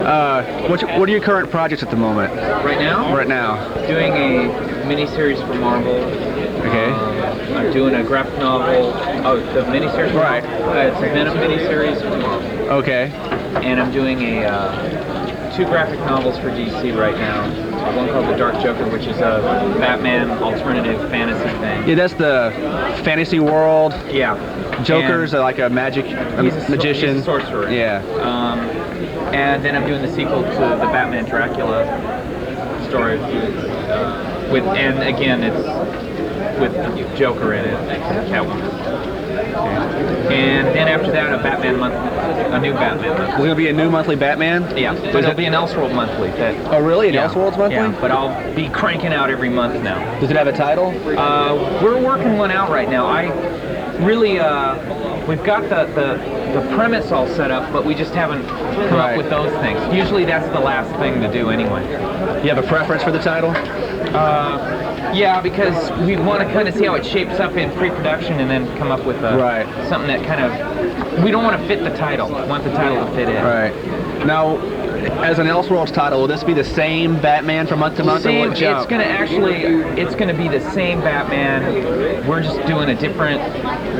What are your current projects at the moment? Right now? Right now. Doing a miniseries for Marvel. Okay. I'm doing a graphic novel. Oh, the miniseries? Right. It's a Venom miniseries for Marvel. Okay. And I'm doing two graphic novels for DC right now. One called The Dark Joker, which is a Batman alternative fantasy thing. Yeah, that's the fantasy world. Yeah. Joker's like a magician. He's a sorcerer. Yeah. And then I'm doing the sequel to the Batman Dracula story. And again, it's with Joker in it, Catwoman. And then after that, a new Batman monthly. There's going to be a new monthly Batman? Yeah, but it'll be an Elseworld monthly. Oh, really? An Elseworlds monthly? Yeah, but I'll be cranking out every month now. Does it have a title? We're working one out right now. We've got the premise all set up, but we just haven't come up with those things. Usually that's the last thing to do anyway. You have a preference for the title? Yeah, because we want to kind of see how it shapes up in pre-production and then come up with something that kind of... We don't want to fit the title. We want the title to fit in. Right. Now, as an Elseworlds title, will this be the same Batman from month to month? Or will it jump? It's going to be the same Batman. We're just doing a different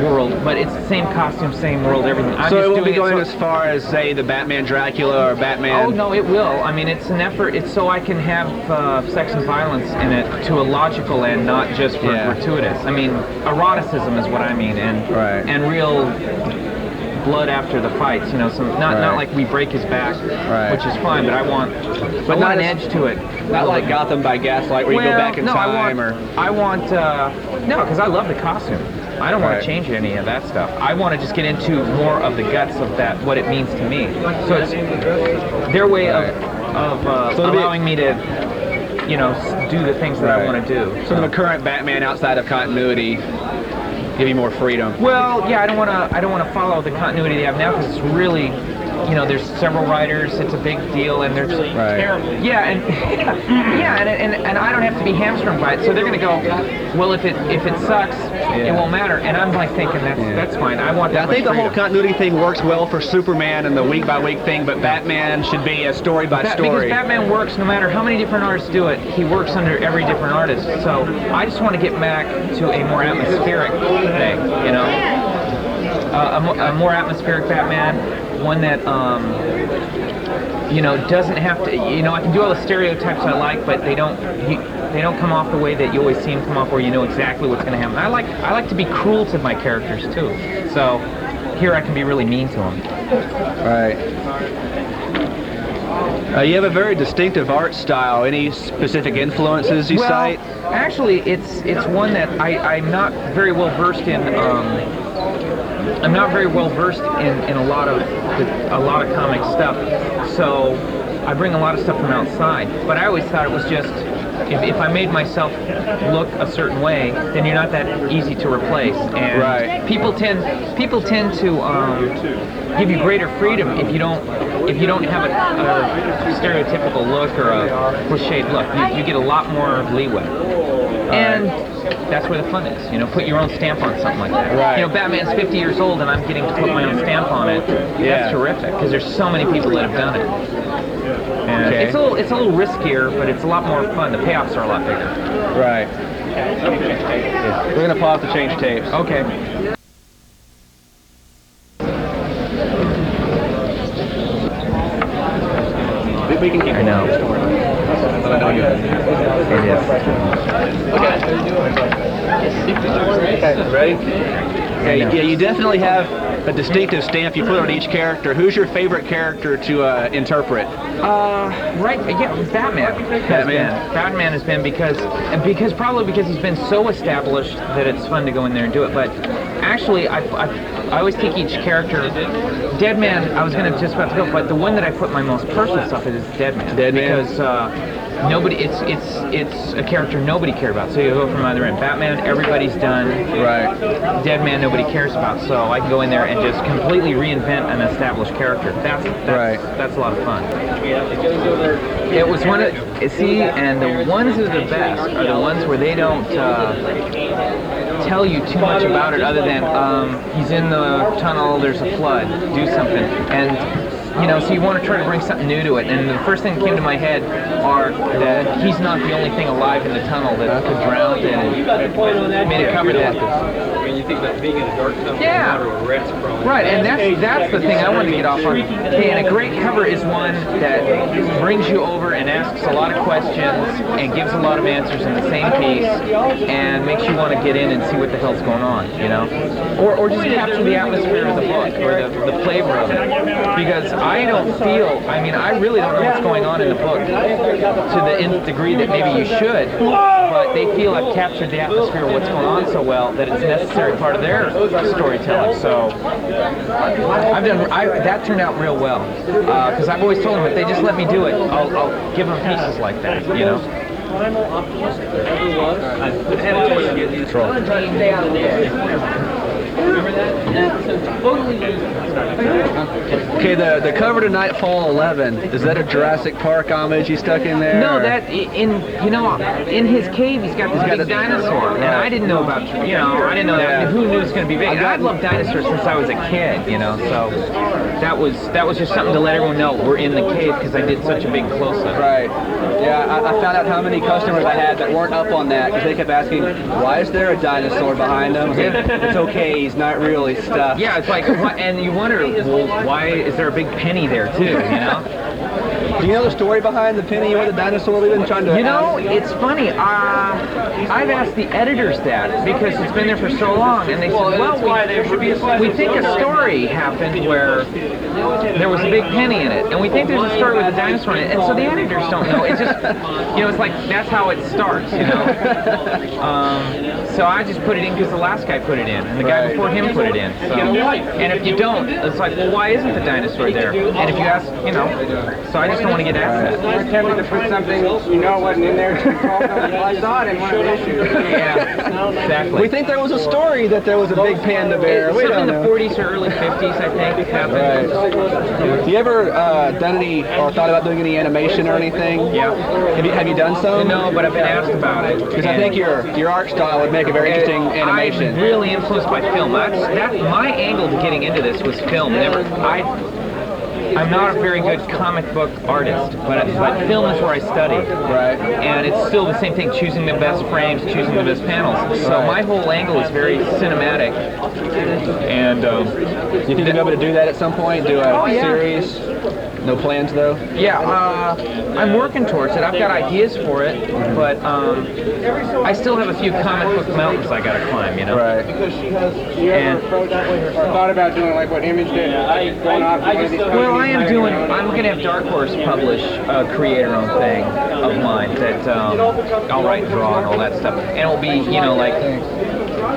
world, but it's the same costume, same world, everything. So it won't be going as far as, say, the Batman Dracula or Batman... Oh, no, it will. I mean, it's an effort. It's so I can have sex and violence in it to a logical end, not just for gratuitous. I mean, eroticism is what I mean, and real... blood after the fights, not like we break his back, which is fine, but I want an edge to it. Not like Gotham by Gaslight, where you go back in time, because I love the costume. I don't want to change any of that stuff. I want to just get into more of the guts of that, what it means to me. So it's their way of allowing me to, do the things that I want to do. So the current Batman outside of continuity give you more freedom. Well, yeah, I don't want to follow the continuity they have now because it's really, there's several writers. It's a big deal, and there's terrible. Yeah, and and I don't have to be hamstrung by it. So they're going to go, well, if it sucks, it won't matter. And I'm like thinking that's fine. I want that. I think the whole continuity thing works well for Superman and the week by week thing, but Batman should be a story by story. Because Batman works no matter how many different artists do it. He works under every different artist. So I just want to get back to a more atmospheric thing, a more atmospheric Batman. One that, doesn't have to, I can do all the stereotypes I like, but they don't come off the way that you always see them come off, where you know exactly what's going to happen. I like to be cruel to my characters too. So here I can be really mean to them. Right. You have a very distinctive art style. Any specific influences you cite? Actually, it's one that I'm not very well versed in. I'm not very well versed in a lot of comic stuff, so I bring a lot of stuff from outside. But I always thought it was just if I made myself look a certain way, then you're not that easy to replace. And people tend to give you greater freedom if you don't have a stereotypical look or a cliched look. You get a lot more leeway. And that's where the fun is, put your own stamp on something like that. Right. Batman's 50 years old and I'm getting to put my own stamp on it. That's terrific, because there's so many people that have done it. And it's a little riskier, but it's a lot more fun. The payoffs are a lot bigger. Right. We're going to pause to change tapes. Okay. We can keep I know. Okay, ready? Okay, yeah, you definitely have a distinctive stamp you put on each character. Who's your favorite character to interpret? Batman. Batman has been because he's been so established that it's fun to go in there and do it. But actually, I always take each character. Deadman, I was just about to go, but the one that I put my most personal stuff in is Deadman. Because it's a character nobody cared about. So you go from either end. Batman, everybody's done. Right. Deadman, nobody cares about. So I can go in there and just completely reinvent an established character. That's a lot of fun. It was one of and the ones that are the best are the ones where they don't tell you too much about it, other than he's in the tunnel, there's a flood, do something. And you know, so you want to try to bring something new to it. And the first thing that came to my head are that he's not the only thing alive in the tunnel that could drown, and made a cover that. When you think about being in a dark tunnel, Yeah. Right, and that's the thing I wanted to get off on. Okay, and a great cover is one that brings you over and asks a lot of questions and gives a lot of answers in the same piece and makes you want to get in and see what the hell's going on, you know? Or just capture the atmosphere of the book or the flavor of it. Because I don't feel, I mean, I really don't know what's going on in the book to the nth degree that maybe you should, but they feel I've captured the atmosphere of what's going on so well that it's a necessary part of their storytelling. So that turned out real well, because I've always told them if they just let me do it, I'll give them pieces like that, you know. Okay, the cover to Nightfall 11, is that a Jurassic Park homage you stuck in there? No, that in his cave he's got this big dinosaur, and I didn't know about, you know, I didn't know that. Who knew it was going to be big? And I've loved dinosaurs since I was a kid, you know, so that was just something to let everyone know we're in the cave because I did such a big close-up. Right. Yeah, I found out how many customers I had that weren't up on that because they kept asking, why is there a dinosaur behind him? It's okay, he's not really stuffed. Yeah, it's like, and you wonder, well, why is there a big penny there too, you know? Do you know the story behind the penny or the dinosaur we've been trying to... You know, it's funny. I've asked the editors that because it's been there for so long, and they said, well, we think a story happened where there was a big penny in it, and we think there's a story with a dinosaur in it, and so the editors don't know. It's just, you know, it's like, that's how it starts, you know? So I just put it in because the last guy put it in, and the guy before him put it in. So. And if you don't, it's like, well, why isn't the dinosaur there? And if you ask, you know, so I just don't want to get asked that. We're tempted to put something you know wasn't in there. I saw it in one of the issues. Yeah, exactly. We think there was a story that there was a big panda bear. We Something don't in know. the 40s or early 50s, I think, happened. Right. You ever done any, or thought about doing any animation or anything? Yeah. Have you done some? No, but I've been asked about it. Because I think your art style would make a very interesting animation. I'm really influenced by film. My angle to getting into this was film. I'm not a very good comic book artist, but film is where I study. Right. And it's still the same thing, choosing the best frames, choosing the best panels. So my whole angle is very cinematic. And you think you'll be able to do that at some point? Do a series? No plans though? Yeah, I'm working towards it. I've got ideas for it, but I still have a few comic book mountains I gotta climb, you know? Right. You ever approached or thought about doing like what Image did? Going off to one of these Well, I'm going to have Dark Horse publish a creator-owned thing of mine that I'll write and draw and all that stuff. And it'll be, you know, like,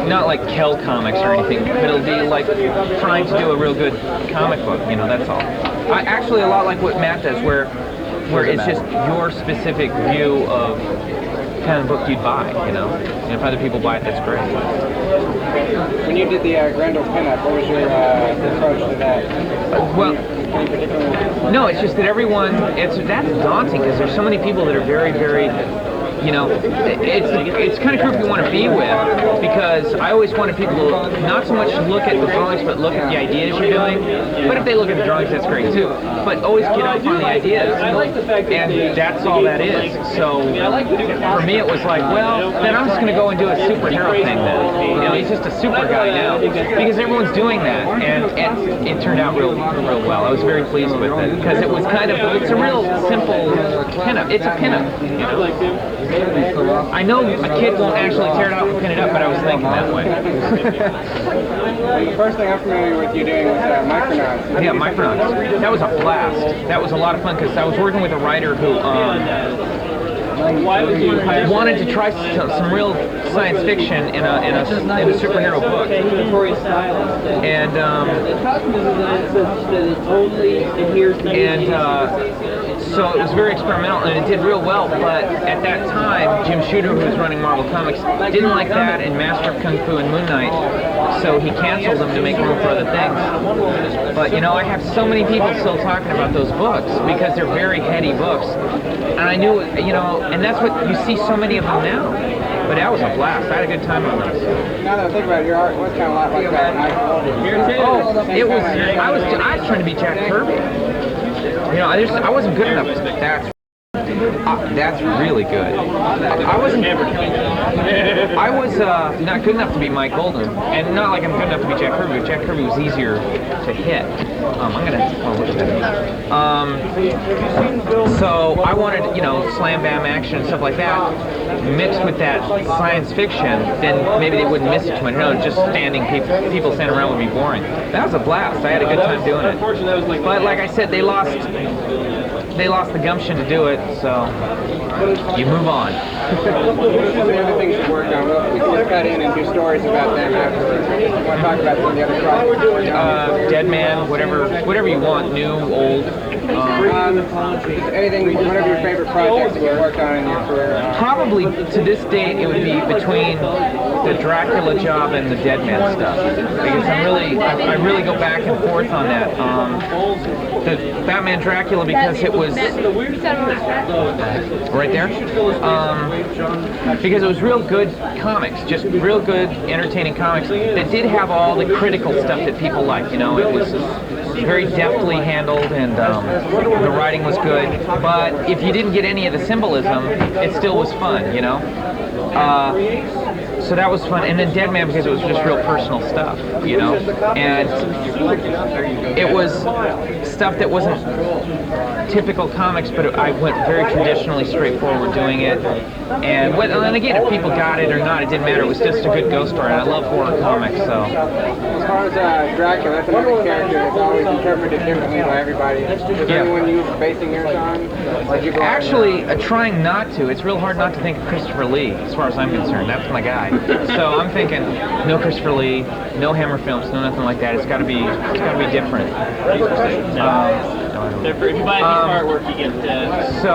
not like Kell comics or anything, but it'll be like trying to do a real good comic book, you know, that's all. Actually, a lot like what Matt does, where it's just your specific view of the kind of book you'd buy, you know? And if other people buy it, that's great. When you did the Grendel pinup, what was your approach to that? Well, no, it's just that everyone, that's daunting because there's so many people that are very, very, you know, it's kind of group you want to be with, because I always wanted people to not so much look at the drawings, but look at the ideas you're doing. But if they look at the drawings, that's great too. But always get off on the ideas, and that's all that is. So for me, it was like, well, then I'm just going to go and do a superhero thing then. You know, he's just a super guy now, because everyone's doing that, and it turned out real well. I was very pleased with it, because it was kind of, it's a real simple pinup. It's a pinup, you know. I know a kid won't actually tear it out and pin it up, but I was thinking that way. The first thing I'm familiar with you doing was Micronauts. Yeah, Micronauts. That was a blast. That was a lot of fun because I was working with a writer who wanted to try some real science fiction in a superhero book. And so it was very experimental, and it did real well, but at that time, Jim Shooter, who was running Marvel Comics, didn't like that and Master of Kung Fu and Moon Knight, so he canceled them to make room for other things. But, you know, I have so many people still talking about those books, because they're very heady books, and I knew, you know, and that's what, you see so many of them now. But that was a blast. I had a good time on those. Now that I think about it, your art was kind of a lot like that. Oh, it was, I was trying to be Jack Kirby. You know, I wasn't good enough. That's really good. I was not good enough to be Mike Golden, and not like I'm good enough to be Jack Kirby, but Jack Kirby was easier to hit. I'm gonna look at that. So I wanted, you know, slam bam action and stuff like that, mixed with that science fiction. Then maybe they wouldn't miss it too much. No, just people standing around would be boring. That was a blast. I had a good time doing it. But like I said, they lost the gumption to do it, so you move on. Some of the other things you worked on, we can just cut in and do stories about them afterwards. You want to talk about some of the other projects? Dead Man, whatever you want, new, old. Anything, one of your favorite projects that you worked on in your career? Probably to this date, it would be between the Dracula job and the Dead Man stuff, because I really go back and forth on that. The Batman Dracula, because it was right there. Because it was real good comics, just real good, entertaining comics that did have all the critical stuff that people like. You know, it was very deftly handled, and the writing was good. But if you didn't get any of the symbolism, it still was fun. You know. So that was fun, and then Dead Man because it was just real personal stuff, you know, and it was stuff that wasn't typical comics, but I went very traditionally straightforward doing it, and again, if people got it or not, it didn't matter. It was just a good ghost story, and I love horror comics, so. As far as Dracula, that's another character that's always interpreted differently by everybody. Is there anyone you were basing yours on? Actually, trying not to. It's real hard not to think of Christopher Lee, as far as I'm concerned. That's my guy. So I'm thinking, no Christopher Lee, no Hammer Films, no nothing like that. It's got to be different. If you buy any artwork, you get So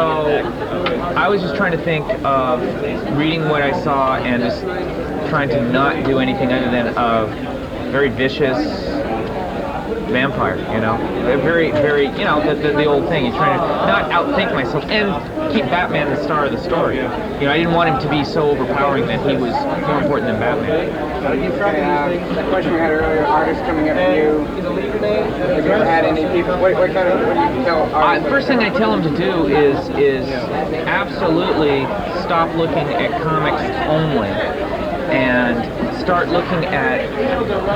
I was just trying to think of reading what I saw and just trying to not do anything other than a very vicious vampire, you know, very, you know, the old thing. You're trying to not outthink myself and keep Batman the star of the story. You know, I didn't want him to be so overpowering that he was more important than Batman. The question we had earlier, artists coming up to you. Have you ever had any people? What do you tell artists? The first thing I tell them to do is absolutely stop looking at comics only and start looking at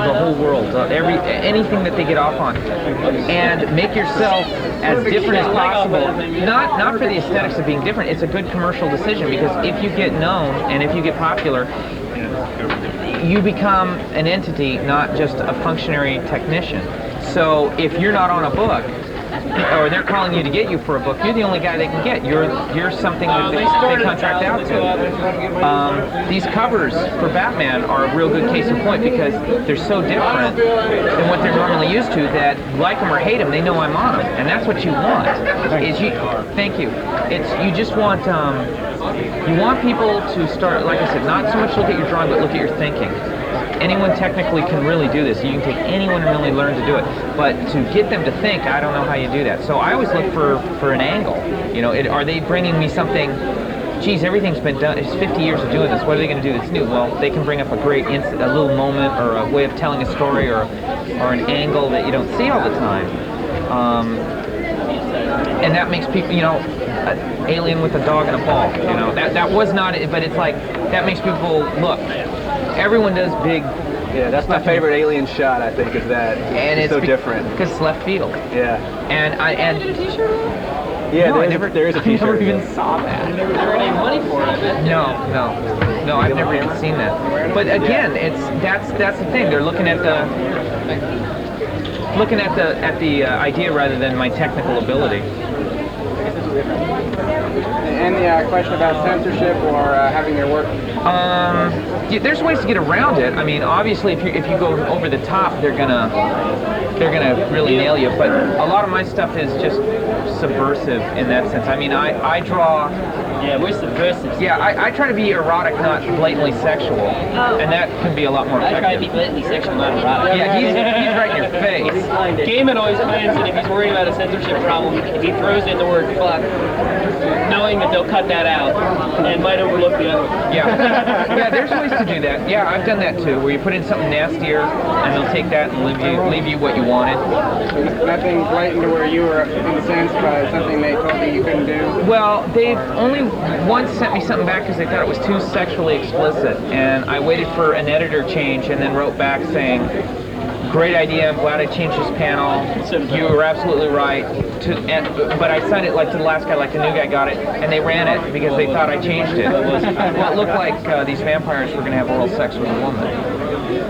the whole world, anything that they get off on, and make yourself as different as possible. Not for the aesthetics of being different. It's a good commercial decision, because if you get known and if you get popular, you become an entity, not just a functionary technician. So if you're not on a book, or they're calling you to get you for a book, you're the only guy they can get. You're something that they contract out to. These covers for Batman are a real good case in point, because they're so different than what they're normally used to that, like them or hate them, they know I'm on them, and that's what you want. Thank you. You just want you want people to start, like I said, not so much look at your drawing, but look at your thinking. Anyone technically can really do this. You can take anyone and really learn to do it. But to get them to think, I don't know how you do that. So I always look for an angle. You know, are they bringing me something? Geez, everything's been done. It's 50 years of doing this. What are they going to do that's new? Well, they can bring up a great a little moment, or a way of telling a story, or an angle that you don't see all the time. And that makes people, you know, Alien with a dog and a ball. You know, that was not it, but it's like that makes people look. Everyone does big. Yeah, that's my favorite Alien shot. I think is that, and it's so different because it's left field. Yeah. And yeah, no, there is a T-shirt. I never even saw that. You never earned any money for it. No, I've never even seen that. But again, that's the thing. They're looking at the idea rather than my technical ability. And the question about censorship or having their work. There's ways to get around it. I mean, obviously, if you go over the top, they're gonna really nail you. But a lot of my stuff is just subversive in that sense. I mean, I draw Yeah, we're subversive. Yeah, I try to be erotic, not blatantly sexual, and that can be a lot more I try to be effective. blatantly sexual, not erotic. Yeah, he's right in your face. Gaiman always claims that if he's worried about a censorship problem, he throws in the word fuck, knowing that they'll cut that out and might overlook the other one. Yeah, yeah. There's ways to do that. Yeah, I've done that too, where you put in something nastier, and they'll take that and leave you what you wanted. Nothing blatant to where you were incensed by something they told you couldn't do? Well, they've only once sent me something back because they thought it was too sexually explicit, and I waited for an editor change and then wrote back saying, great idea, I'm glad I changed this panel, you were absolutely right, but I sent it like to the last guy, like the new guy got it, and they ran it because they thought I changed it. Well, it looked like these vampires were going to have oral sex with a woman.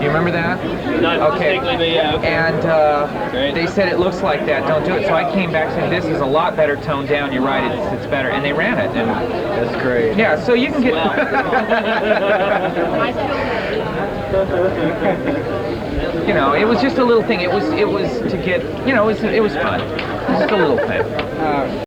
You remember that? Not Okay. distinctly, but yeah, okay. And they said it looks like that, don't do it. So I came back saying this is a lot better toned down, you're right, it's better. And they ran it. And That's great. yeah, so you can get... You know, it was just a little thing. It was to get, you know, it was fun. Just a little thing.